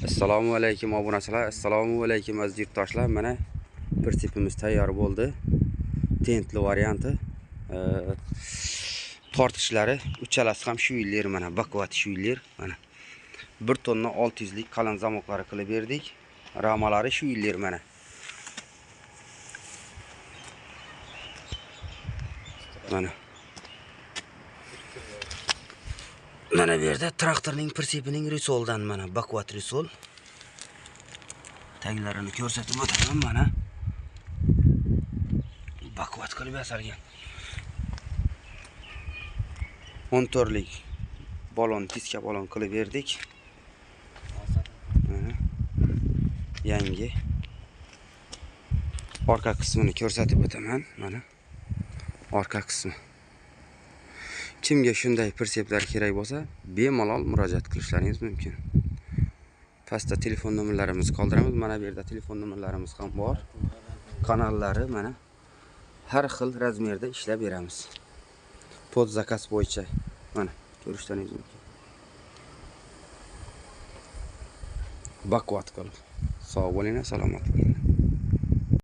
Assalomu alaykum obunachilar, assalomu alaykum aziz yurtdoshlar. Mana prinsipimiz tayyor bo'ldi. Tentli varianti. Tortishlari uchalasi ham shu yillar mana bakovat shu yillar mana 1 tonna 600 lik qalin zamoqlari qilib berdik. Ramalari shu yillar mana. Mana bu yerda traktorning prinsipining risoldan mana bakvat risol. Taglarini ko'rsatib o'taman mana. Bakvat qilib yasalgan. 14 lik balon, diska balon qilib berdik. Mana yangi. Orqa qismini ko'rsatib o'taman mana. Orqa qismi. Kimga shunday prinsiplar kerak bo'lsa, bemalol murojaat qilishlaringiz mumkin. Pastda telefon nomerlarimizni qoldiramiz. Mana bu yerda telefon nomerlarimiz ham bor. Kanallari mana har xil razmerda ishlab beramiz. Pod zakaz bo'yicha mana ko'rishlaringiz mumkin. Bakvat qilib. Sog' bo'ling, salomat bo'ling.